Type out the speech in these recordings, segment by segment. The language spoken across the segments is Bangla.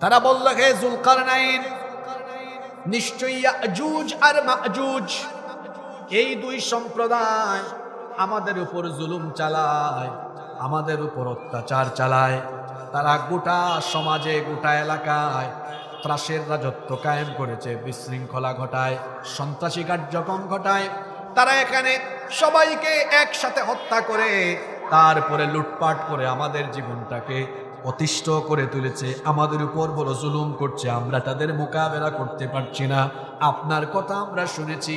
তারা বলল, হে যুলকারনাইন, নিশ্চয়ই ইয়াজুজ আর মাজুজ এই দুই সম্প্রদায় আমাদের উপর জুলুম চালায়, আমাদের উপর অত্যাচার চালায়। তারা গোটা সমাজে, গোটা এলাকায় ত্রাসের রাজত্ব কায়েম করেছে, বিশৃঙ্খলা ঘটায়, সন্ত্রাসী কার্যক্রম ঘটায়। তারা এখানে সবাইকে একসাথে হত্যা করে তারপরে লুটপাট করে আমাদের জীবনটাকে অতিষ্ঠ করে তুলেছে, আমাদের উপর বড় জুলুম করছে। আমরা তাদের মোকাবেলা করতে পারছি না। আপনার কথা আমরা শুনেছি,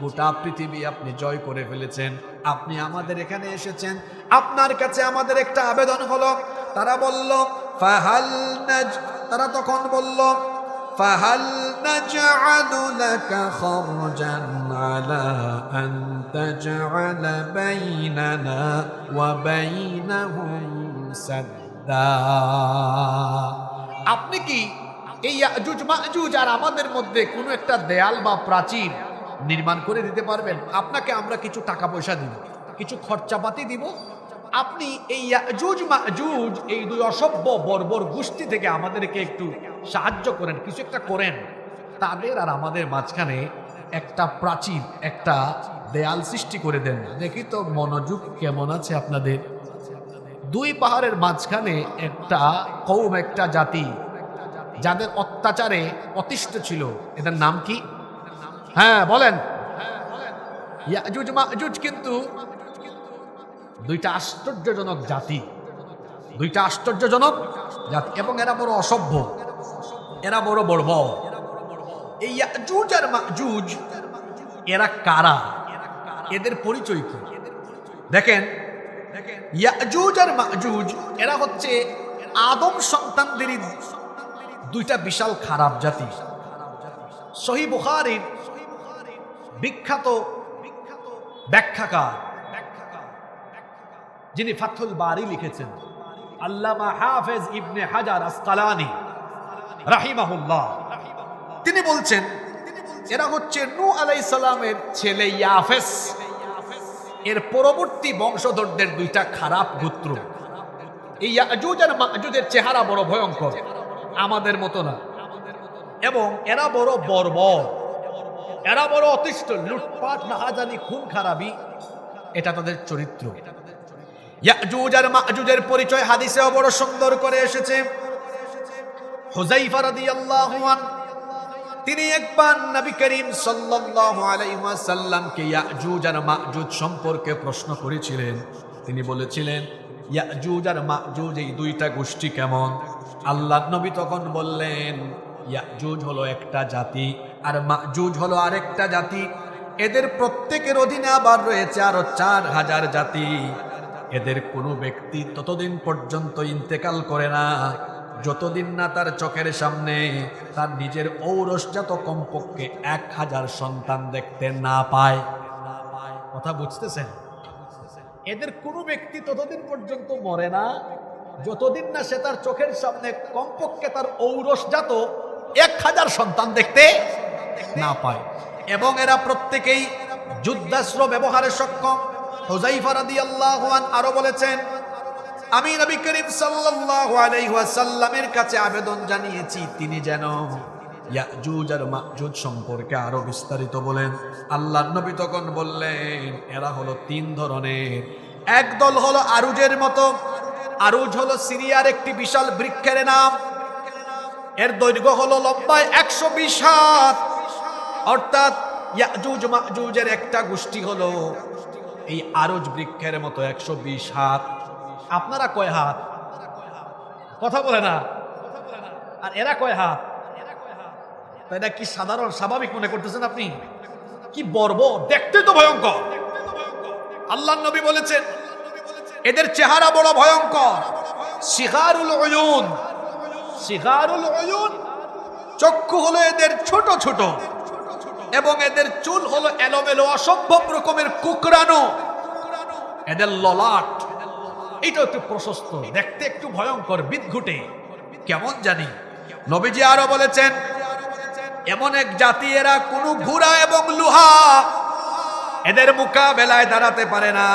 গোটা পৃথিবী আপনি জয় করে ফেলেছেন, আপনি আমাদের এখানে এসেছেন, আপনার কাছে আমাদের একটা আবেদন হলো। তারা বলল, তারা তখন বলল, ফাহাল নাজআলু লাকা খরজান আলা আন তাজআলা বাইনানা ওয়া বাইনাহুম সাদ্দা। আপনি কি এই ইয়াজুজ মাজুজ আর আমাদের মধ্যে কোনো একটা দেয়াল বা প্রাচীর নির্মাণ করে দিতে পারবেন? আপনাকে আমরা কিছু টাকা পয়সা দিব, কিছু খরচাপাতি দিব, আপনি এই ইয়াজুজ মাজুজ এই দুই অসভ্য বর্বর গোষ্ঠী থেকে আমাদেরকে একটু সাহায্য করেন, কিছু একটা করেন। তাদের আর আমাদের মাঝখানে একটা প্রাচীর, একটা দেয়াল সৃষ্টি করে দেন। দেখি তো মনোযোগ কেমন আছে আপনাদের। দুই পাহাড়ের মাঝখানে একটা কওম, একটা জাতি যাদের অত্যাচারে অতিষ্ঠ ছিল, এদের নাম কি? হ্যাঁ বলেন। ইয়াজুজ মাজুজ কিন্তু দুইটা আশ্চর্যজনক জাতি, দুইটা আশ্চর্যজনক জাতি, এবং এরা বড় অসভ্য, এরা বড় বর্বর। এই ইয়াজুজ আর মাজুজ এরা কারা, এদের পরিচয় কি? দেখেন, ইয়াজুজ আর মাজুজ এরা হচ্ছে আদম সন্তানদেরই দুইটা বিশাল খারাপ জাতি। সহিহ বুখারীর বিখ্যাত ব্যাখ্যাকার, যিনি ফাথুল বারী লিখেছেন, আল্লামা হাফেজ ইবনে হাজার আসকালানী রাহিমাহুল্লাহ, তিনি বলছেন এরা হচ্ছে নূহ আলাইহিস সালামের ছেলে ইয়াফেস, এর পরবর্তী বংশধরদের দুইটা খারাপ গোত্র। এই ইয়াজুজ আর মাজুজের চেহারা বড় ভয়ঙ্কর, আমাদের মতো না, এবং এরা বড় বর্বর, এরা বড় অতিষ্ঠ, লুটপাট, নাহাজানি, খুন খারাপি, এটা তাদের চরিত্র। ইয়াজুজ আর মাজুজের পরিচয় হাদিসেও বড় সুন্দর করে এসেছে। হুযায়ফা রাদিয়াল্লাহু আনহু তিনি একবার নবী করিম সাল্লাল্লাহু আলাইহি ওয়াসাল্লামকে ইয়াজুজ আর মাজুজ সম্পর্কে প্রশ্ন করেছিলেন। তিনি বলেছিলেন, ইয়াজুজ আর মাজুজ এই দুইটা গোষ্ঠী কেমন? আল্লাহর নবী তখন বললেন, ইয়াজুজ হলো একটা জাতি আর মাজুজ হলো আরেকটা জাতি। এদের প্রত্যেকের অধীনে আবার রয়েছে আরো 4000 জাতি। এদের কোনো ব্যক্তি ততদিন পর্যন্ত ইন্তেকাল করে না যতদিন না তার চোখের সামনে তার নিজের ঔরসজাত কমপক্ষে 1000 সন্তান দেখতে না পায়। কথা বুঝতেছেন? এদের কোনো ব্যক্তি ততদিন পর্যন্ত মরে না যতদিন না সে তার চোখের সামনে কমপক্ষে তার ঔরসজাত 1000 সন্তান দেখতে না পায়। এবং এরা প্রত্যেকেই যুদ্ধাস্ত্র ব্যবহারে সক্ষম। হুযায়ফা রাদিয়াল্লাহু আনহু আরো বলেছেন, আমি নবী করিম সাল্লাল্লাহু আলাইহি ওয়াসাল্লামের কাছে আবেদন জানিয়েছি তিনি যেন ইয়াজুজ আর মাজুজ সম্পর্কে আরো বিস্তারিত বলেন। আল্লাহর নবী তখন বললেন, এরা হলো 3 ধরনের। এক দল হলো আরুজের মতো। আরুজ হলো সিরিয়ার একটি বিশাল বৃক্ষের নাম। এর দৈর্ঘ্য হলো লম্বায় 120 হাত। অর্থাৎ ইয়াজুজ মাজুজের একটা গোষ্ঠী হলো এই আরুজ বৃক্ষের মতো 120 হাত। আপনারা কয় হাত? কথা বলে না। আর এরা কয় হাত? এটা কি সাধারণ স্বাভাবিক মনে করতেছেন আপনি? কি বর্বর, দেখতে তো ভয়ঙ্কর। আল্লাহর নবী বলেছেন এদের চেহারা বড় ভয়ঙ্কর। সিগারুল উয়ুন, সিগারুল উয়ুন, চক্ষু হলো এদের ছোট ছোট, এবং এদের চুল হলো এলোমেলো, অসম্ভব রকমের কুকরানো। এদের ললাট এটা একটু প্রশস্ত, দেখতে একটু ভয়ঙ্কর, বিদঘুটে, কেমন জানি। নবীজি আরো বলেছেন, এমন এক জাতি এরা কোনো ঘোড়া এবং লোহা এদের মোকাবেলায় দাঁড়াতে পারে না।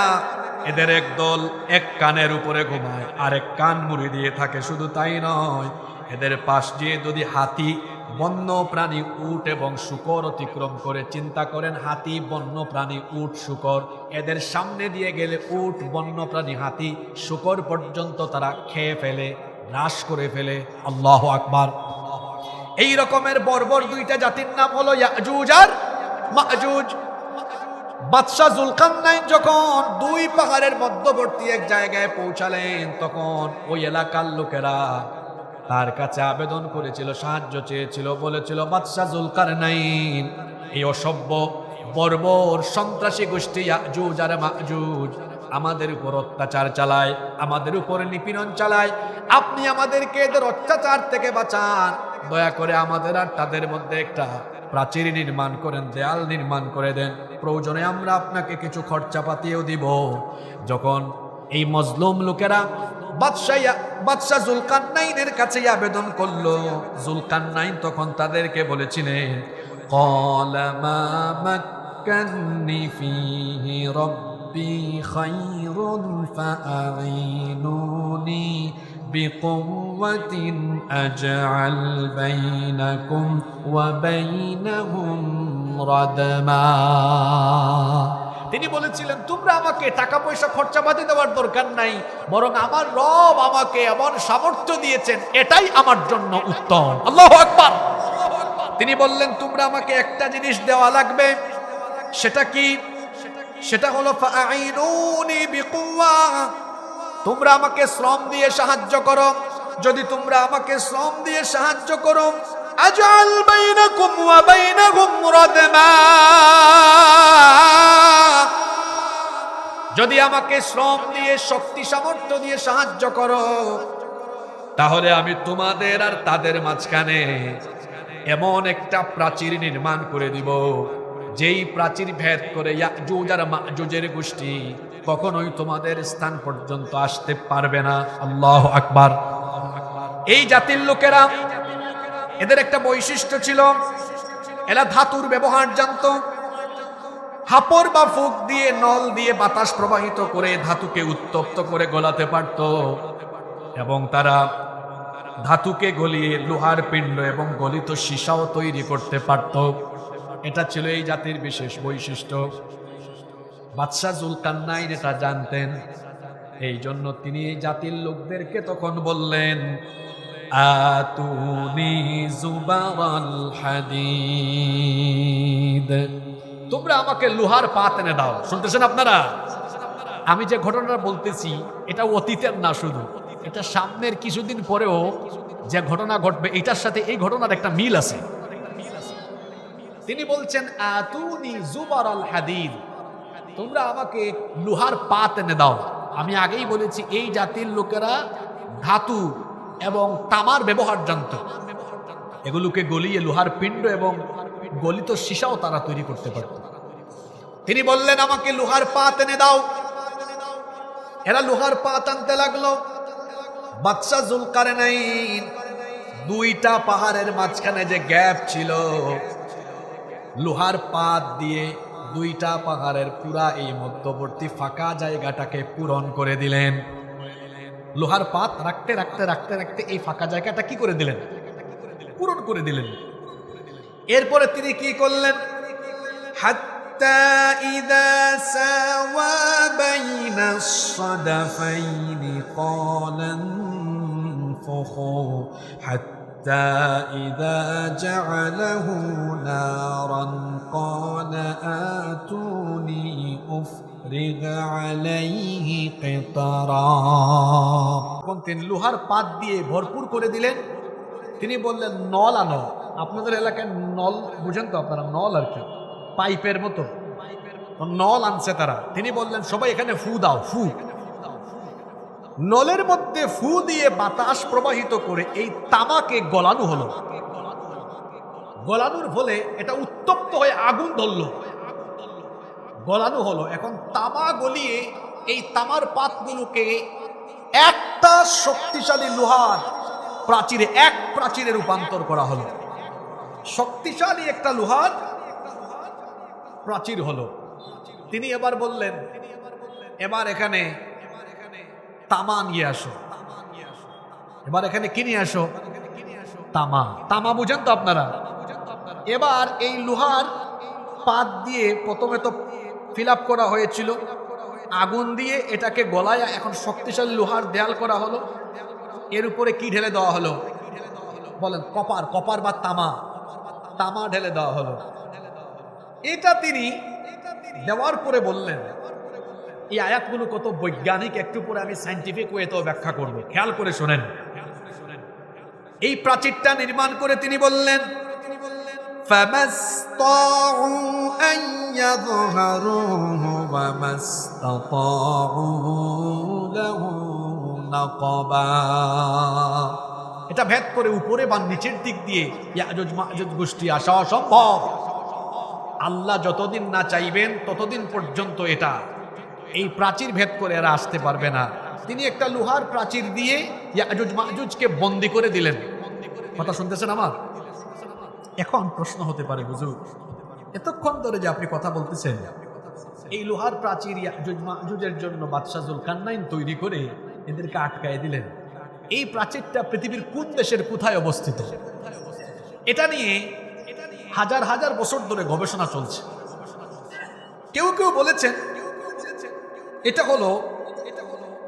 এদের একদল এক কানের উপরে ঘুমায়, আরেক কান মুড়ি দিয়ে থাকে। শুধু তাই নয়, এদের পাশ দিয়ে যদি হাতি, বন্য প্রাণী, উট এবং শূকর অতিক্রম করে, চিন্তা করেন হাতি, বন্য প্রাণী, উট, শূকর, এদের সামনে দিয়ে গেলে উট, বন্য প্রাণী, হাতি, শূকর পর্যন্ত তারা খেয়ে ফেলে, নাশ করে ফেলে। আল্লাহু আকবার। এই রকমের বর্বর দুইটা জাতির নাম হলো ইয়াজুজ আর মাজুজ। বাদশাহ জুলকারনাইন যখন দুই পাহাড়ের মধ্যবর্তী এক জায়গায় পৌঁছালেন, তখন ওই এলাকার লোকেরা তার কাছে আবেদন করেছিল, সাহায্য চেয়েছিল, বলেছিল, বাদশাহ জুলকারনাইন, এই অসভ্য বর্বর সন্ত্রাসী গোষ্ঠী ইয়াজুজ আর মাজুজ আমাদের উপর অত্যাচার চালায়, আমাদের উপর নিপীড়ন চালায়, আপনি আমাদেরকে এদের অত্যাচার থেকে বাঁচান, দয়া করে আমাদের আর তাদের মধ্যে একটা প্রাচীর নির্মাণ করেন, দেয়াল নির্মাণ করে দেন, প্রয়োজনে আমরা আপনাকে কিছু খরচাপাতিও দিব। যখন এই মজলুম লোকেরা বাদশাহ জুলকারনাইনের কাছে আবেদন করলো, জুলকারনাইন তখন তাদেরকে বলেছিলেন, ক্বালা মা মাক্কান্নি ফীহি রাব্বী খায়রুন ফাআইনুনি বিকুওয়াতিন আজআল বাইনাকুম ওয়া বাইনাহুম রাদমা। তিনি বলেছিলেন, তোমরা আমাকে টাকা পয়সা খরচাপাতি দেওয়ার দরকার নাই, বরং আমার রব আমাকে এমন সামর্থ্য দিয়েছেন, এটাই আমার জন্য উত্তম। আল্লাহু আকবার। তিনি বললেন, তোমরা আমাকে একটা জিনিস দেওয়া লাগবে। সেটা কি? সেটা হলো ফাআইনুনি বিকুওয়া, তোমরা আমাকে শ্রম দিয়ে সাহায্য করো। যদি তোমরা আমাকে শ্রম দিয়ে সাহায্য করো, আজআল বাইনাকুম ওয়া বাইনাহুম রাদমা, যদি আমাকে শ্রম দিয়ে, শক্তি সামর্থ্য দিয়ে সাহায্য করো, তাহলে আমি তোমাদের আর তাদের মাঝখানে এমন একটা প্রাচীর নির্মাণ করে দিব, যেই প্রাচীর ভেদ করে ইয়াজুজ আর মাজুজের গোষ্ঠী কখনোই তোমাদের স্থান পর্যন্ত আসতে পারবে না। আল্লাহু আকবার। এই জাতির লোকেরা, এদের একটা বৈশিষ্ট্য ছিল, এরা ধাতুর ব্যবহার জানত। হাপড় বা ফুক দিয়ে, নল দিয়ে বাতাস প্রবাহিত করে ধাতুকে উত্তপ্ত করে গলাতে পারত, এবং তারা ধাতুকে গলিয়ে লোহার পিণ্ড এবং গলিত সীসাও তৈরি করতে পারত। এটা ছিল এই জাতির বিশেষ বৈশিষ্ট্য। বাদশাহ জুলকারনাইন এটা জানতেন, এই জন্য তিনি এই জাতির লোকদেরকে তখন বললেন, আতুনি জুবারাল হাদিদ, তোমরা আমাকে লোহার পাত এনে দাও। শুনতেছেন আপনারা? আমি যে ঘটনাটা বলতেছি এটা অতীতের না, শুধু এটা সামনের কিছুদিন পরেও যে ঘটনা ঘটবে, এটার সাথে এই ঘটনার একটা মিল আছে। তিনি বলছেন, আতুনি জুবারাল হাদিদ, তোমরা আমাকে লোহার পাত এনে দাও। আমি আগেই বলেছি, এই জাতির লোকেরা ধাতু এবং তামার ব্যবহার জানত, এগুলোকে গলিয়ে লোহার পিণ্ড এবং গলিত সীসাও তারা তৈরি করতে পারত। তিনি বললেন, আমাকে লোহার পাত এনে দাও। এরা লোহার পাত আনতে লাগলো। বাদশাহ জুলকারনাইন দুইটা পাহাড়ের মাঝখানে যে গ্যাপ ছিল, লোহার পাত দিয়ে দুইটা পাহাড়ের পুরা এই মধ্যবর্তী ফাঁকা জায়গাটাকে পূরণ করে দিলেন। লোহার পাত রাখতে রাখতে রাখতে রাখতে এই ফাঁকা জায়গাটা কি করে দিলেন? পূরণ করে দিলেন। এরপরে তিনি কি করলেন? হাত্তা ইযা সাওয়া বাইনাস সাদাফাইনি ক্বালা ইনফুখু হাত্তা ইযা জা'আলাহু নারান ক্বালা আতুনি উফরিগ আলাইহি কিতরা। কোন তিন লোহার পাত দিয়ে ভরপুর করে দিলেন। তিনি বললেন, নল আনো। আপনাদের এলাকায় নল বুঝেন তো আপনারা? নল আর কি, পাইপের মতো নল আনছে তারা। তিনি বললেন, সবাই এখানে ফু দাও। ফু, নলের মধ্যে ফু দিয়ে বাতাস প্রবাহিত করে এই তামাকে গলানো হলো। গলানোর ফলে এটা উত্তপ্ত হয়ে আগুন ধরলো, গলানো হলো। এখন তামা গলিয়ে এই তামার পাতগুলোকে একটা শক্তিশালী লোহার প্রাচীরে, এক প্রাচীরে রূপান্তর করা হলো। শক্তিশালী একটা লোহার প্রাচীর হলো। তিনি এবার বললেন, এবার এখানে তামা নিয়ে আসো, এবার এখানে কি নিয়ে আসো? তামা। তামা বুঝেন তো আপনারা? এবার এই লোহার পাত দিয়ে প্রথমে তো ফিল আপ করা হয়েছিল, আগুন দিয়ে এটাকে গলায় এখন শক্তিশালী লোহার দেয়াল করা হলো। এর উপরে কি ঢেলে দেওয়া হলো বলেন? কপার। কপার বা তামা। তামা ঢেলে দেওয়া হলো। এটা তিনি দেওয়ার পরে বললেন, এই আয়াতগুলো কত বৈজ্ঞানিক, একটু পরে আমি সায়েন্টিফিক ওয়েতেও ব্যাখ্যা করব, খেয়াল করে শোনেন। এই প্রাচীরটা নির্মাণ করে তিনি বললেন, فَمَسْطَاعُوا أَن يَظْهَرُوهُ وَمَا اسْتَطَاعُوا لَهُ نَقَبًا। এটা ভেদ করে উপরে বা নিচের দিক দিয়ে ইয়াজুজ মাজুজ গোষ্ঠী আসা অসম্ভব। আল্লাহ যতদিন না চাইবেন ততদিন পর্যন্ত এটা এই প্রাচীর ভেদ করে এরা আসতে পারবে না। তিনি একটা লোহার প্রাচীর দিয়ে ইয়াজুজ মাজুজকে বন্দী করে দিলেন। কথা শুনতেছেন আমার? এখন প্রশ্ন হতে পারে, হুজুর এতক্ষণ ধরে যে আপনি কথা বলতেছেন, এই লোহার প্রাচীর ইয়াজুজ মাজুজের জন্য বাদশাহ জুলকারনাইন তৈরি করে এদেরকে আটকায় দিলেন, এই প্রাচীরটা পৃথিবীর কোন দেশের কোথায় অবস্থিত? এটা নিয়ে হাজার হাজার বছর ধরে গবেষণা চলছে। কেউ কেউ বলেছেন এটা হলো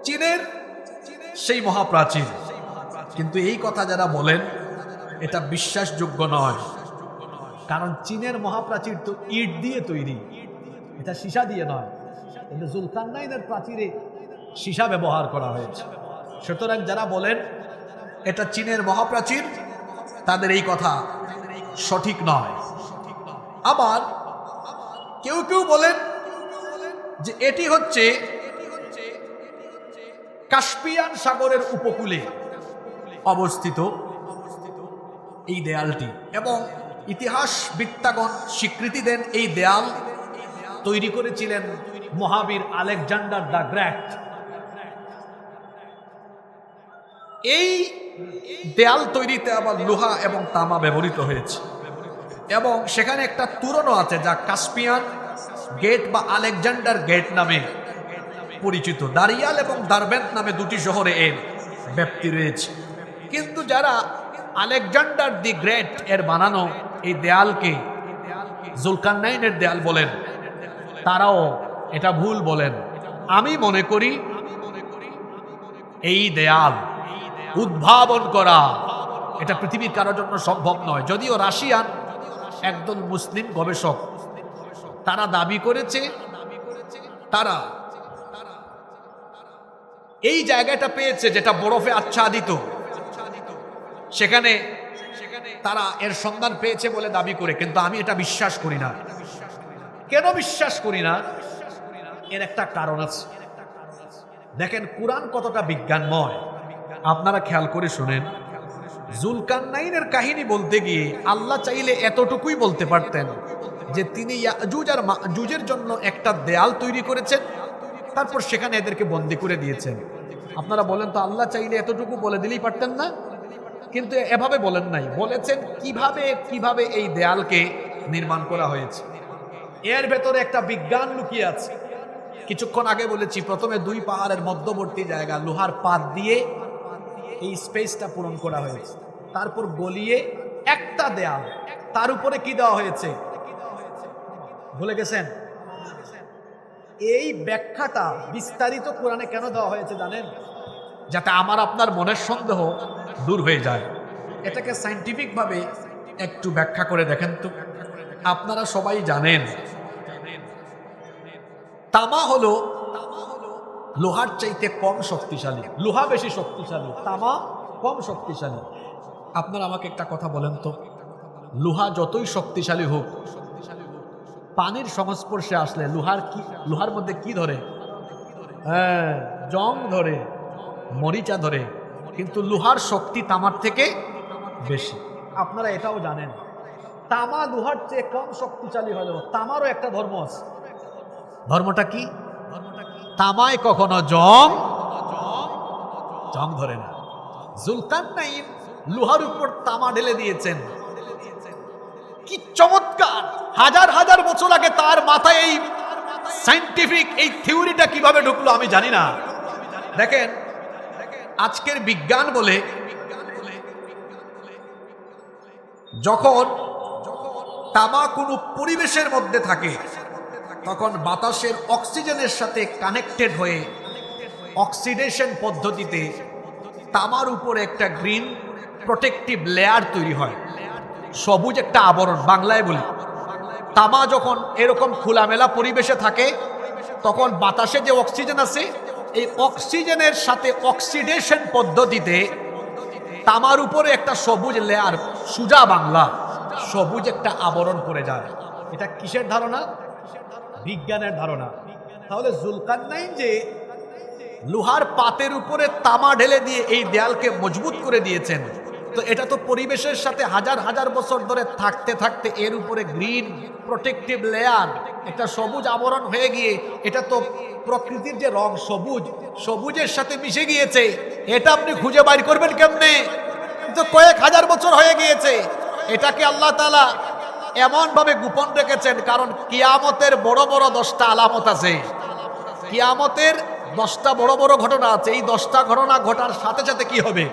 চীনের সেই মহাপ্রাচীর, কিন্তু এই কথা যারা বলেন এটা বিশ্বাসযোগ্য নয়। কারণ চীনের মহাপ্রাচীর তো ইট দিয়ে তৈরি, এটা সীসা দিয়ে নয়। কিন্তু জুলকারনাইনের প্রাচীরে সীসা ব্যবহার করা হয়েছে। সুতরাং যারা বলেন এটা চীনের মহাপ্রাচীর, তাদের এই কথা সঠিক নয়। আবার কেউ কেউ বলেন যে এটি হচ্ছে কাস্পিয়ান সাগরের উপকূলে অবস্থিত এই দেয়ালটি, এবং ইতিহাসবিদগণ স্বীকৃতি দেন এই দেয়াল তৈরি করেছিলেন মহাবীর আলেকজান্ডার দ্য গ্রেট। এই দেয়াল তৈরিতে আবার লোহা এবং তামা ব্যবহৃত হয়েছে, এবং সেখানে একটা তোরণও আছে যা কাস্পিয়ান গেট বা আলেকজান্ডার গেট নামে পরিচিত। দারিয়াল এবং দারবেন্ট নামে দুটি শহরে এর ব্যাপ্তি রয়েছে। কিন্তু যারা আলেকজান্ডার দি গ্রেট এর বানানো এই দেয়ালকে জুলকারনাইনের দেয়াল বলেন, তারাও এটা ভুল বলেন। আমি মনে করি এই দেয়াল উদ্ভাবন করা এটা পৃথিবীর কারোর জন্য সম্ভব নয়। যদিও রাশিয়ান একদল মুসলিম গবেষক তারা দাবি করেছে তারা এই জায়গাটা পেয়েছে যেটা বরফে আচ্ছাদিত, সেখানে তারা এর সন্ধান পেয়েছে বলে দাবি করে। কিন্তু আমি এটা বিশ্বাস করি না। কেন বিশ্বাস করি না? এর একটা কারণ আছে। দেখেন কুরআন কতটা বিজ্ঞানময়, আপনারা খেয়াল করে শুনেন। জুলকারনাইনের কাহিনী বলতে গিয়ে আল্লাহ চাইলে এতটুকুই বলতে পারতেন যে তিনি ইয়াজুজ আর মাজুজের জন্য একটা দেয়াল তৈরি করেছেন, তারপর সেখানে এদেরকে বন্দী করে দিয়েছেন। আপনারা বলেন তো আল্লাহ চাইলে এতটুকু বলে দিলেই পারতেন না? কিন্তু এভাবে বলেন নাই, বলেছেন কিভাবে কিভাবে এই দেয়ালকে নির্মাণ করা হয়েছে। এর ভেতরে একটা বিজ্ঞান লুকিয়ে আছে। কিছুক্ষণ আগে বলেছি প্রথমে দুই পাহাড়ের মধ্যবর্তী জায়গা লোহার পাত দিয়ে এই স্পেসটা পূরণ করা হয়েছে, তারপর গলিয়ে একটা দেয়াল, তার উপরে কি দেওয়া হয়েছে ভুলে গেছেন? এই ব্যাখ্যাটা বিস্তারিত কোরআনে কেন দেওয়া হয়েছে জানেন? যাতে আমার আপনার মনের সন্দেহ দূর হয়ে যায়। এটাকে সায়েন্টিফিক ভাবে একটু ব্যাখ্যা করে দেখেন তো। আপনারা সবাই জানেন তামা হলো লোহার চাইতে কম শক্তিশালী। লোহা বেশি শক্তিশালী, তামা কম শক্তিশালী। আপনারা আমাকে একটা কথা বলেন তো, লোহা যতই শক্তিশালী হোক, পানির সংস্পর্শে আসলে লোহার মধ্যে কি ধরে? হ্যাঁ, জং ধরে, মরিচা ধরে। কিন্তু লোহার শক্তি তামার থেকে বেশি। আপনারা এটাও জানেন তামা লোহার চেয়ে কম শক্তিশালী হলেও তামারও একটা ধর্ম আছে। ধর্মটা কি? তামায় কখনো জং ধরে না। জুলকারনাইন লোহার উপর তামা ঢেলে দিয়েছেন। কি চমৎকার! হাজার হাজার বছর আগে তার মাথায় এই সায়েন্টিফিক এই থিওরিটা কিভাবে ঢুকলো আমি জানি না। দেখেন আজকের বিজ্ঞান বলে যখন তামা কোনো পরিবেশের মধ্যে থাকে তখন বাতাসের অক্সিজেনের সাথে কানেক্টেড হয়ে অক্সিডেশন পদ্ধতিতে তামার উপরে একটা গ্রিন প্রোটেক্টিভ লেয়ার তৈরি হয়, সবুজ একটা আবরণ বাংলায় বলি। তামা যখন এরকম খোলামেলা পরিবেশে থাকে তখন বাতাসে যে অক্সিজেন আছে এই অক্সিজেনের সাথে অক্সিডেশন পদ্ধতিতে তামার উপরে একটা সবুজ লেয়ার, সুজা বাংলা সবুজ একটা আবরণ পড়ে যায়। এটা কিসের ধারণা? বিজ্ঞানের ধারণা। তাহলে জুলকারনাইন যে লোহার পাতের উপরে তামা ঢেলে দিয়ে এই দেয়ালকে মজবুত করে দিয়েছেন, তো এটা তো পরিবেশের সাথে হাজার হাজার বছর ধরে থাকতে থাকতে এর উপরে গ্রিন প্রোটেক্টিভ লেয়ার একটা সবুজ আবরণ হয়ে গিয়ে এটা তো প্রকৃতির যে রং সবুজ, সবুজের সাথে মিশে গিয়েছে। এটা আপনি খুঁজে বাইর করবেন কেমনে? তো কয়েক হাজার বছর হয়ে গিয়েছে। এটাকে আল্লাহ তাআলা এমন ভাবে গোপন রেখেছেন কারণ কিয়ামতের বড় বড় 10টা আলামত আছে। কিয়ামতের 10টা বড় বড় ঘটনা আছে। এই 10টা ঘটনা ঘটার সাথে সাথে কি হবে?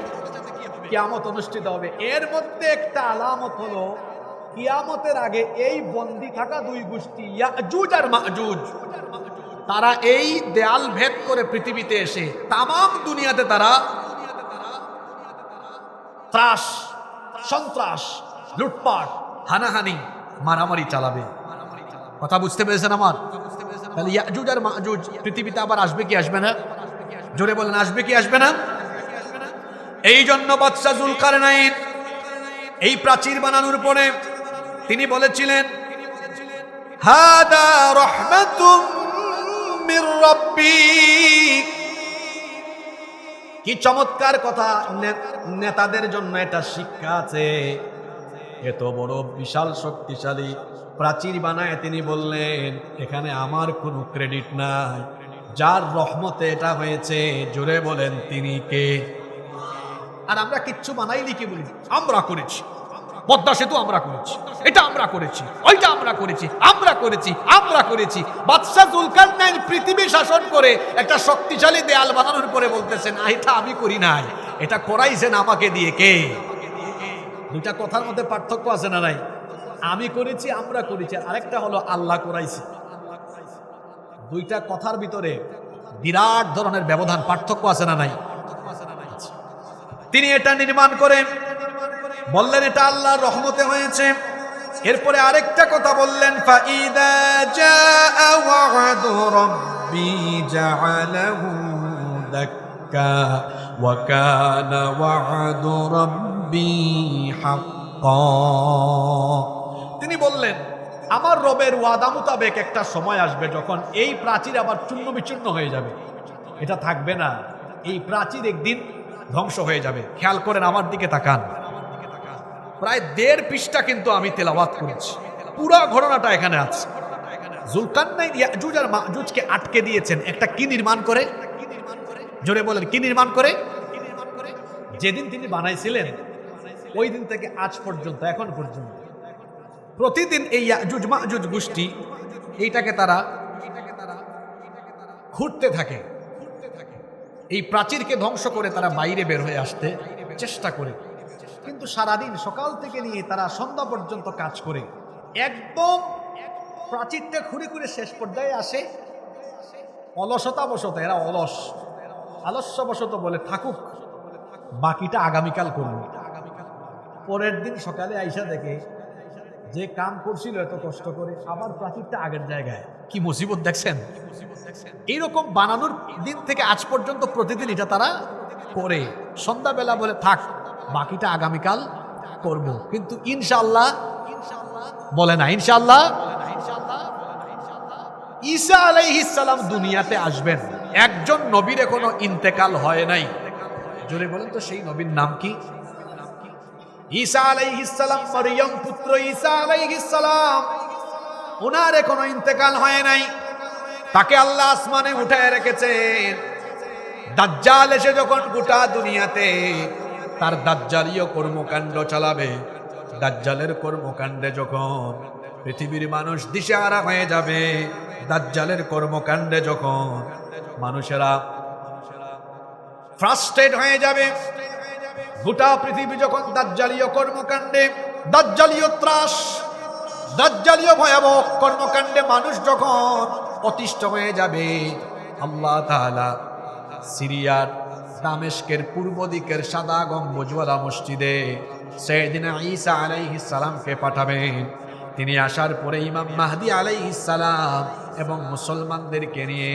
কিয়ামত অনুষ্ঠিত হবে। এর মধ্যে একটা আলামত হলো কিয়ামতের আগে এই বন্দী থাকা দুই গোষ্ঠী ইয়াজুজ আর মাজুজ, তারা এই দেয়াল ভেদ করে পৃথিবীতে এসে তামাম দুনিয়াতে তারা ত্রাস, সন্ত্রাস, লুটপাট, হানাহানি, মারামারি চালাবে। কথা বুঝতে পেরেছেন আমার? তাহলে ইয়াজুজ আর মাজুজ পৃথিবীতে আবার আসবে কি আসবে না? জোরে বলেন, আসবে কি আসবে না? এই জন্য বাদশা জুলকারনাইন এই প্রাচীর বানানোর পরে তিনি বলেছিলেন, হাদা রাহমাতুম মির রাব্বি। কি চমৎকার কথা! নেতাদের জন্য এটা শিক্ষা আছে। এত বড় বিশাল শক্তিশালী প্রাচীর বানায় তিনি বললেন, এখানে আমার কোনো ক্রেডিট নাই, যার রহমতে এটা হয়েছে, জোরে বলেন তিনি কে? আর আমরা কিচ্ছু বানাইনি, কি বলি? আমরা করেছি। পদ্মা সেতু আমরা করেছি, এটা আমরা করেছি, ওইটা আমরা করেছি, আমরা করেছি, আমরা করেছি। বাদশা জুলকারনাইন পৃথিবী শাসন করে একটা শক্তিশালী দেয়াল বানানোর পরে বলতেছেন, এটা আমি করি নাই, এটা করাইছেন আমাকে দিয়ে। কে? দুইটা কথার মধ্যে পার্থক্য আছে না নাই? আমি করেছি, আমরা করেছি, আরেকটা হলো আল্লাহ করাইছি। দুইটা কথার ভিতরে বিরাট ধরনের ব্যবধান, পার্থক্য আছে না নাই? তিনি এটা নির্মাণ করেন, বললেন এটা আল্লাহর রহমতে হয়েছে। এরপরে আরেকটা কথা বললেন, ফাইদা জাআ ওয়া'দু রাব্বি জা'আলাহু দাক্কা ওয়া কানা ওয়া'দু রাব্বি হাক্কা। তিনি বললেন, আমার রবের ওয়াদা মোতাবেক একটা সময় আসবে যখন এই প্রাচীর আবার চূর্ণ বিচূর্ণ হয়ে যাবে, এটা থাকবে না। এই প্রাচীর একদিন ধ্বংস হয়ে যাবে। খেয়াল করেন, আমার দিকে তাকান। প্রায় 1.5 পৃষ্ঠা কিন্তু আমি তেলাওয়াত করেছি, পুরো ঘটনাটা এখানে আছে। জুলকারনাইন ইয়াজুজ আর মাজুজকে আটকে দিয়েছেন একটা কি নির্মাণ করে? জোরে বলেন, কি নির্মাণ করে? যেদিন তিনি বানাইছিলেন ওই দিন থেকে আজ পর্যন্ত, এখন পর্যন্ত প্রতিদিন এই ইয়াজুজ মাজুজ গোষ্ঠী এইটাকে তারা ঘুরতে থাকে। এই প্রাচীরকে ধ্বংস করে তারা বাইরে বের হয়ে আসতে চেষ্টা করে, কিন্তু সারাদিন সকাল থেকে নিয়ে তারা সন্ধ্যা পর্যন্ত কাজ করে একদম প্রাচীরটা ঘুরে ঘুরে শেষ পর্যায়ে আসে। অলসতাবশত এরা আলস্যবশত বলে থাকুক, বাকিটা আগামীকাল করব। পরের দিন সকালে আইসা দেখে যে কাম করছিল এত কষ্ট করে আবার প্রাচীরটা আগের জায়গায়। কি মুসিবত দেখছেন! এইরকম বানানোর দিন থেকে আজ পর্যন্ত প্রতিদিন এটা তারা করে। সন্ধ্যাবেলা বলে থাক, বাকিটা আগামীকাল করব। কিন্তু ইনশাআল্লাহ বলে না, ইনশাআল্লাহ ঈসা আলাইহিস সালাম দুনিয়াতে আসবেন। একজন নবীর এখনো ইন্তেকাল হয় নাই। জোরে বলেন তো, সেই নবীর নাম কি? ঈসা আলাইহিস সালাম, মরিয়ম পুত্র ঈসা আলাইহিস সালাম, ওনার এখনো ইন্তেকাল হয় নাই। তাকে আল্লাহ আসমানে উঠায় রেখেছেন। দাজ্জাল এসে যখন গোটা দুনিয়াতে তার দাজ্জালীয় কর্মকাণ্ড চালাবে, দাজ্জালের কর্মকাণ্ডে যখন পৃথিবীর মানুষ দিশেহারা হয়ে যাবে, দাজ্জালের কর্মকাণ্ডে যখন মানুষেরা ফ্রাস্ট্রেট হয়ে যাবে, গোটা পৃথিবী যখন দাজ্জালীয় কর্মকাণ্ডে, দাজ্জালীয় ত্রাস, দাজ্জালীয় ভয়াবহ কর্মকাণ্ডে মানুষ যখন অতিষ্ঠ হয়ে যাবে, আল্লাহ তাআলা সিরিয়ার দামেস্কের পূর্ব দিকের সাদা গম্বুজওয়ালা মসজিদে সাইয়েদনা ঈসা আলাইহিস সালামকে পাঠাবেন। তিনি আসার পরে ইমাম মাহদী আলাইহিস সালাম এবং মুসলমানদেরকে নিয়ে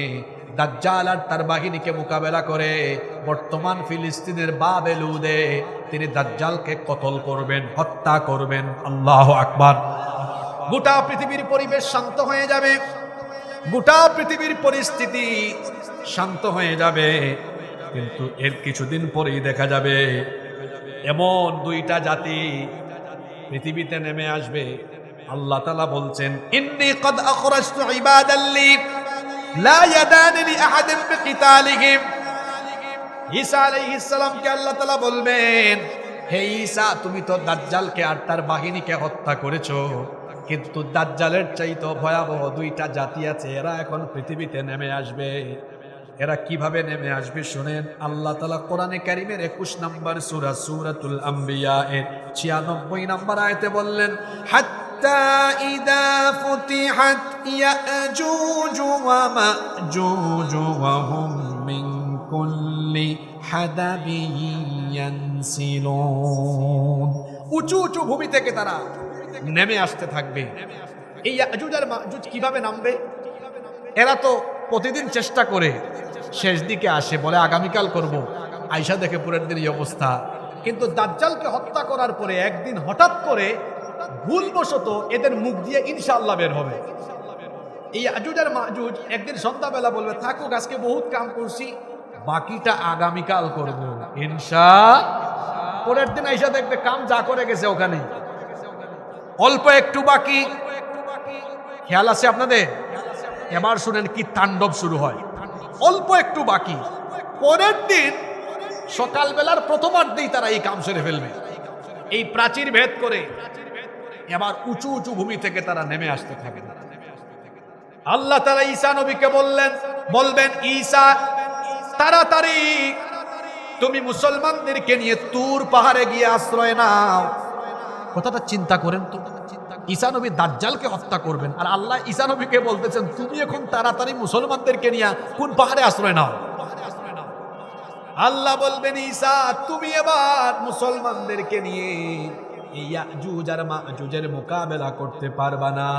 দাজ্জাল আর তার বাহিনীকে মোকাবেলা করে বর্তমান ফিলিস্তিনের বাবেলুদে তিনি দাজ্জালকে কতল করবেন, হত্যা করবেন। আল্লাহু আকবার। গোটা পৃথিবীর পরিবেশ শান্ত হয়ে যাবে, গোটা পৃথিবীর পরিস্থিতি শান্ত হয়ে যাবে। কিন্তু এর কিছুদিন পরেই দেখা যাবে এমন দুইটা জাতি পৃথিবীতে নেমে আসবে। আল্লাহ তাআলা বলছেন, ইন্নী কদ আখরাজতু ইবাদাল্লি লা ইয়াদানি লি আহাদিন বিকিতালিহিম। ঈসা আলাইহিস সালামকে আল্লাহ তাআলা বলবেন, হে ঈসা, তুমি তো দাজ্জালকে আর তার বাহিনীকে হত্যা করেছো, কিন্তু দাজ্জালের চাইতে ভয়াবহ দুইটা জাতি আছে, এরা এখন পৃথিবীতে নেমে আসবে। এরা কিভাবে নেমে আসবে শুনেন। আল্লাহ তাআলা কোরআনে কারীমের 21 নম্বর সূরা সূরাতুল আম্বিয়া এর 96 নম্বর আয়াতে বললেন, হাত্তা ইদা ফুতিহাত ইয়াজুজ ওয়া মাজুজ ওয়া হুম মিন কুল্লি হাদাবিন ইয়ানসিলুন। উঁচু উঁচু ভূমি থেকে তারা নেমে আসতে থাকবে। এই ইয়াজুজ আর মাজুজ কিভাবে নামবে? এরা তো প্রতিদিন চেষ্টা করে শেষ দিকে আসে, বলে আগামীকাল করব, আয়সা দেখে পুরের দিন এই অবস্থা। কিন্তু দাজ্জালকে হত্যা করার পরে একদিন হঠাৎ করে ভুলবশত এদের মুখ দিয়ে ইনশাআল্লাহ বের হবে। এই ইয়াজুজ আর মাজুজ একদিন সন্ধ্যাবেলা বলবে, থাকুক আজকে বহুত কাম করছি, বাকিটা আগামীকাল করব ইনশাআল্লাহ। পরের দিন আয়সা দেখবে কাম যা করে গেছে ওখানে, অল্প একটু বাকি। খেয়াল আছে আপনাদের? এবার শুনেন কি তাণ্ডব শুরু হয়। অল্প একটু বাকি, পরের দিন সকালবেলার প্রথমার্ধেই তারা এই কাম সেরে ফেলবে। এই প্রাচীর ভেদ করে এবার উঁচু উঁচু ভূমি থেকে তারা নেমে আসতে থাকবে। আল্লাহ তাআলা ঈসা নবীকে বলবেন, ঈসা তাড়াতাড়ি তুমি মুসলমানদেরকে নিয়ে তুর পাহাড়ে গিয়ে আশ্রয় নাও। কথাটা চিন্তা করেন তো, ঈসা নবী দাজ্জালকে হত্যা করবেন, আর আল্লাহ ঈসা নবীকে বলতেছেন তুমি এখন তাড়াতাড়ি মুসলমানদেরকে নিয়ে কোন পাহাড়ে আশ্রয় নাও। আল্লাহ বলবেন, ঈসা তুমি এবার মুসলমানদেরকে নিয়ে ইয়াজুজ আর মাজুজের মোকাবেলা করতে পারবা না,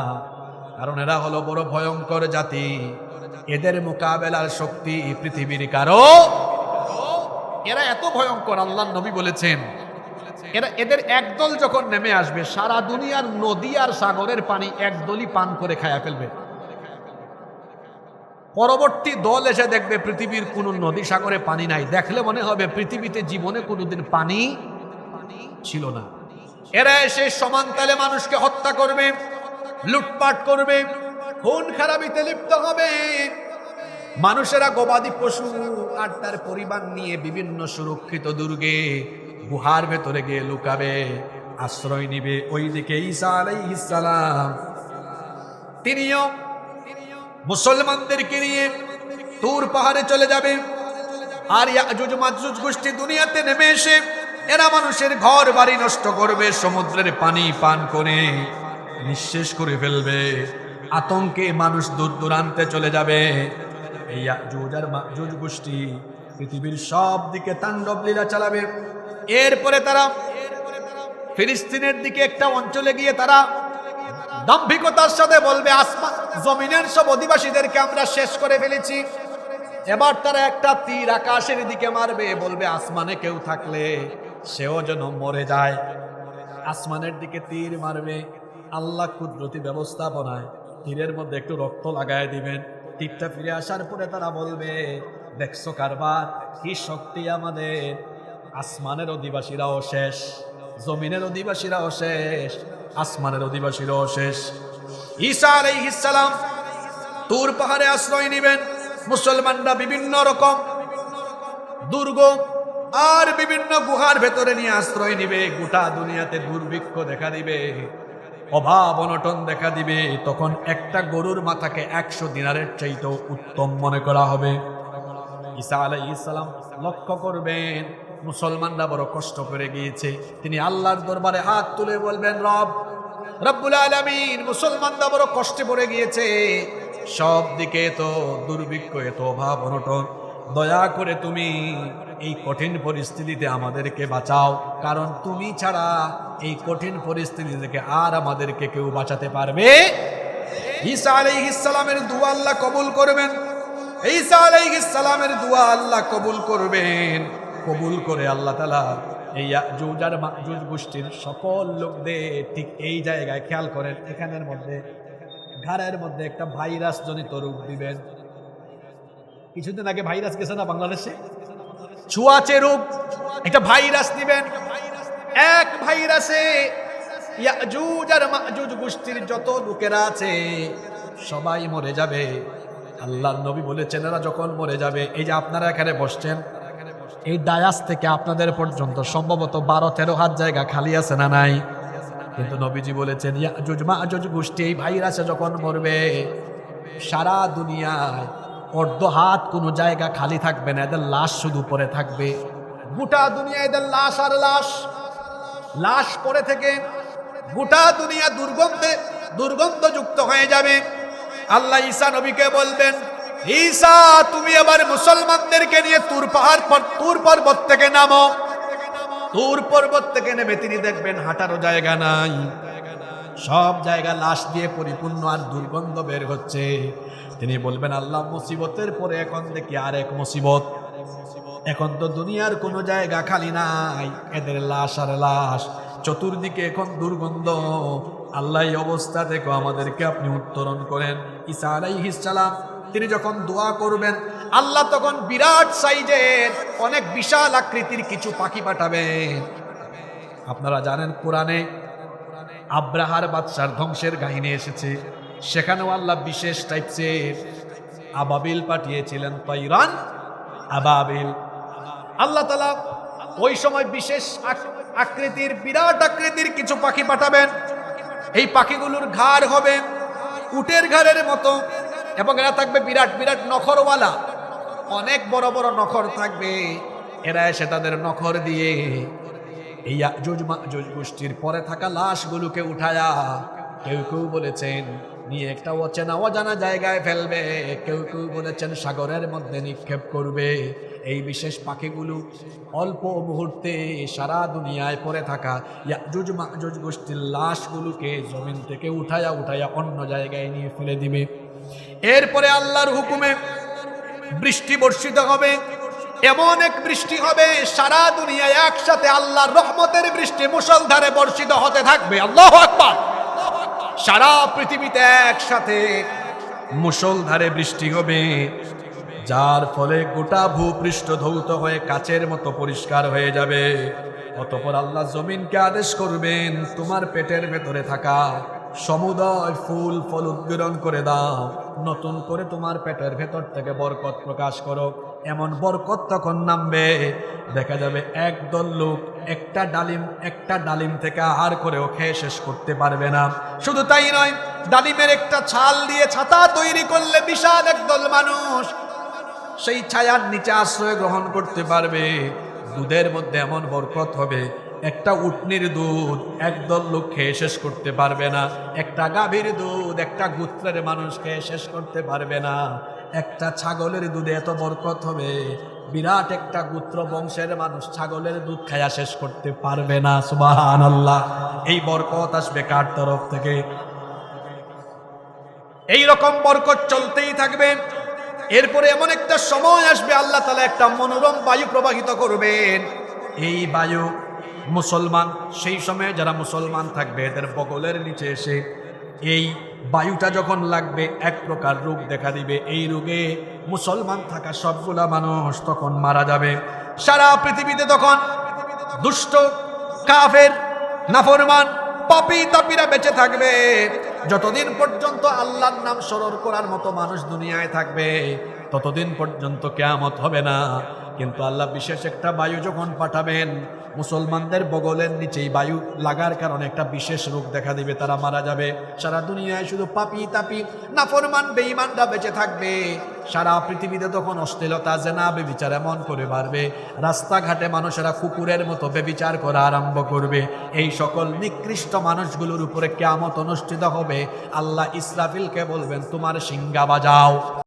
কারণ এরা হলো বড় ভয়ঙ্কর জাতি। এদের মোকাবেলার শক্তি পৃথিবীর কারো। এরা এত ভয়ঙ্কর, আল্লাহর নবী বলেছেন এদের একদল যখন নেমে আসবে, সারা দুনিয়ার নদী আর সাগরের পানি একদলই পান করে খায়া ফেলবে। পরবর্তী দল এসে দেখবে পৃথিবীর কোন নদী সাগরে পানি নাই, দেখলে মনে হবে পৃথিবীতে জীবনে কোনোদিন পানি ছিল না। এরা এসে সমানতালে মানুষকে হত্যা করবে, লুটপাট করবে, খুন খারাপিতে লিপ্ত হবে। মানুষেরা গবাদি পশু আর তার পরিবার নিয়ে বিভিন্ন সুরক্ষিত দুর্গে গুহার ভেতরে গিয়ে লুকাবে, আশ্রয় নিবে। ওইদিকে ঈসা আলাইহিস সালাম তিনিও মুসলমানদেরকে নিয়ে তুর পাহাড়ে চলে যাবে। আর ইয়াজুজ মাজুজ গোষ্ঠী দুনিয়াতে নেমে এসে এরা মানুষের ঘর বাড়ি নষ্ট করবে, সমুদ্রের পানি পান করে নিঃশেষ করে ফেলবে। আতঙ্কে মানুষ দূর দূরান্তে চলে যাবে। এই ইয়াজুজ আর মাজুজ গোষ্ঠী পৃথিবীর সব দিকে তাণ্ডব লীলা চালাবে। এরপরে তারা ফিলিস্তিনের দিকে একটা অঞ্চলে গিয়ে তারা দাম্ভিকতার সাথে বলবে, আসমান জমিনের সব অধিবাসীদেরকে আমরা শেষ করে ফেলেছি। এবার তারা একটা তীর আকাশের দিকে মারবে, বলবে আসমানে কেউ থাকলে সেও যেন মরে যায়। আসমানের দিকে তীর মারবে, আল্লাহ কুদরতি ব্যবস্থাপনায় তীরের মধ্যে একটু রক্ত লাগায় দিবেন। তীরটা ফিরে আসার পরে তারা বলবে, দেখছো কারবার, কি শক্তি আমাদের। আসমানের অধিবাসীরাও শেষ, জমিনের অধিবাসীরাও শেষ, আসমানের অধিবাসীরাও শেষ। ঈসা আলাইহিস সালাম তুর পাহাড়ে আশ্রয় নেবেন। মুসলমানরা বিভিন্ন রকম দুর্গ আর বিভিন্ন গুহার ভেতরে নিয়ে আশ্রয় নিবে। গোটা দুনিয়াতে দুর্ভিক্ষ দেখা দিবে, অভাব অনটন দেখা দিবে। তখন একটা গরুর মাথাকে 100 দিনারের চাইতেও উত্তম মনে করা হবে। ঈসা আলাইহিস সালাম লক্ষ্য করবেন মুসলমানরা বড় কষ্ট করে গিয়েছে। তিনি আল্লাহর দরবারে হাত তুলে বলবেন, রব্বুল আলামিন, মুসলমানরা বড় কষ্টে পড়ে গিয়েছে, সব দিকে তো দুর্ভিক্ষ, এত অভাব অনটন, দয়া করে তুমি এই কঠিন পরিস্থিতিতে আমাদেরকে বাঁচাও, কারণ তুমি ছাড়া এই কঠিন পরিস্থিতি থেকে আর আমাদেরকে কেউ বাঁচাতে পারবে। ঈসা আলাইহিস সালামের দোয়া আল্লাহ কবুল করবেন। ঈসা আলাইহিস সালামের দোয়া আল্লাহ কবুল করবেন। কবুল করে আল্লাহ তাআলা এই ইয়াজুজ আর মাজুজ গোষ্ঠীর সকল লোকদের ঠিক এই জায়গায়, খেয়াল করেন, এখানের মধ্যে ঘাড়ের মধ্যে একটা ভাইরাস জনিত রোগ দিবেন। কিছুদিন আগে ভাইরাস গেছে না বাংলাদেশে, ছুঁয়াচে রোগ, একটা ভাইরাস দিবেন। এক ভাইরাসে ইয়াজুজ আর মাজুজ গোষ্ঠীর যত লোকেরা আছে সবাই মরে যাবে। আল্লাহর নবী বলেছেন, এরা যখন মরে যাবে, এই যে আপনারা এখানে বসছেন, এই ডায়াস থেকে আপনাদের পর্যন্ত সম্ভবত 12-13 হাত জায়গা খালি আছে না নাই? কিন্তু নবীজি বলেছেন, ইয়াজুজ মাজুজ গোষ্ঠী এই ভাইরাসে যখন মরবে, সারা দুনিয়ায় অর্ধ হাত কোনো জায়গা খালি থাকবে না, এদের লাশ শুধু পড়ে থাকবে। গোটা দুনিয়া এদের লাশ আর লাশ, লাশ পড়ে থেকে গোটা দুনিয়া দুর্গন্ধযুক্ত হয়ে যাবে। আল্লাহ ঈসা নবীকে বলবেন, ঈসা, তুমি আবার মুসলমানদেরকে নিয়ে তুর পর্বত থেকে নামো। তুর পর্বত থেকে নেমে তিনি দেখবেন হাঁটারও জায়গা নাই, সব জায়গা লাশ দিয়ে পরিপূর্ণ আর দুর্গন্ধ বের হচ্ছে। তিনি বলবেন, আল্লাহ, মুসিবতের পরে এখন দেখি আর এক মুসিবত, এখন তো দুনিয়ার কোনো জায়গা খালি নাই, এদের লাশ আর লাশ, চতুর্দিকে এখন দুর্গন্ধ। আল্লাহ এই অবস্থা থেকে আমাদেরকে আপনি উত্তরণ করেন। ঈসা আলাইহিস সালাম তিনি যখন দোয়া করবেন, আল্লাহ তখন বিরাট সাইজের অনেক বিশাল আকৃতির কিছু পাখি পাঠাবেন। আপনারা জানেন, কোরআনে আব্রাহার বাদশার ধ্বংসের কাহিনী এসেছে, সেখানেও আল্লাহ বিশেষ টাইপসের আবাবিল পাঠিয়েছিলেন, তাইরান আবাবিল। আল্লাহ তাআলা ওই সময় বিশেষ আকৃতির, বিরাট আকৃতির কিছু পাখি পাঠাবেন। এই পাখিগুলোর ঘাড় হবে উটের ঘাড়ের মতো, এবং এরা থাকবে বিরাট বিরাট নখরওয়ালা, অনেক বড় বড় নখর থাকবে। এরা এসে তাদের নখর দিয়ে এই ইয়াজুজ মাজুজ গোষ্ঠীর পরে থাকা লাশগুলোকে উঠায়া, কেউ কেউ বলেছেন নিয়ে একটা অজানা জায়গায় ফেলবে, কেউ কেউ বলেছেন সাগরের মধ্যে নিক্ষেপ করবে। এই বিশেষ পাখিগুলো অল্প মুহূর্তে সারা দুনিয়ায় পড়ে থাকা ইয়াজুজ মাজুজ গোষ্ঠীর লাশগুলোকে জমিন থেকে উঠায়া অন্য জায়গায় নিয়ে ফেলে দিবে। এরপরে আল্লাহর হুকুমে বৃষ্টি বর্ষিত হবে, এমন এক বৃষ্টি হবে সারা দুনিয়ায় একসাথে আল্লাহর রহমতের বৃষ্টি মুষলধারে বর্ষিত হতে থাকবে। আল্লাহু আকবার! সারা পৃথিবীতে একসাথে মুষলধারে বৃষ্টি হবে, যার ফলে গোটা ভূপৃষ্ঠ ধৌত হয়ে কাচের মতো পরিষ্কার হয়ে যাবে। অতঃপর আল্লাহ জমিনকে আদেশ করবেন, তোমার পেটের ভেতরে থাকা সমুদয় ফুল ফল উদ্গীরণ করে দাও, নতুন করে তোমার পেটের ভেতর থেকে বরকত প্রকাশ করো। এমন বরকত তখন নামবে, দেখা যাবে একদল লোক একটা ডালিম থেকে আহার করেও খেয়ে শেষ করতে পারবে না। শুধু তাই নয়, ডালিমের একটা ছাল দিয়ে ছাতা তৈরি করলে বিশাল একদল মানুষ সেই ছায়ার নিচে আশ্রয় গ্রহণ করতে পারবে। দুধের মধ্যে এমন বরকত হবে, একটা উটনির দুধ একদল লোক খেয়ে শেষ করতে পারবে না, একটা গাভীর দুধ একটা গোত্রের মানুষ খেয়ে শেষ করতে পারবে না, একটা ছাগলের দুধে এত বরকত হবে, বিরাট একটা গোত্র বংশের মানুষ ছাগলের দুধ খায়া শেষ করতে পারবে না। সুবহানাল্লাহ! এই বরকত আসবে কার তরফ থেকে? এই রকম বরকত চলতেই থাকবে। এরপরে এমন একটা সময় আসবে, আল্লাহ তাআলা একটা মনোরম বায়ু প্রবাহিত করবেন। এই বায়ু মুসলমান, সেই সময়ে যারা মুসলমান থাকবে এদের বগলের নিচে এসে এই বায়ুটা যখন লাগবে, এক প্রকার রোগ দেখা দিবে। এই রোগে মুসলমান থাকা সবগুলা মানুষ তখন মারা যাবে। সারা পৃথিবীতে তখন দুষ্ট, কাফের, নাফরমান, পাপী তাপীরা বেঁচে থাকবে। যতদিন পর্যন্ত আল্লাহর নাম স্মরণ করার মতো মানুষ দুনিয়ায় থাকবে, ততদিন পর্যন্ত কিয়ামত হবে না। কিন্তু আল্লাহ বিশেষ একটা বায়ু যখন পাঠাবেন, মুসলমানদের বগলের নিচেই বায়ু লাগার কারণে একটা বিশেষ রোগ দেখা দিবে, তারা মারা যাবে। সারা দুনিয়ায় শুধু পাপী তাপী নাফরমান বেঈমানরা বেঁচে থাকবে। সারা পৃথিবীতে তখন অশ্লীলতা, জেনা, বেবিচার এমন করে বাড়বে, রাস্তাঘাটে মানুষেরা কুকুরের মতো বেবিচার করা আরম্ভ করবে। এই সকল নিকৃষ্ট মানুষগুলোর উপরে কিয়ামত অনুষ্ঠিত হবে। আল্লাহ ইসরাফিলকে বলবেন, তোমার শিঙ্গা বাজাও।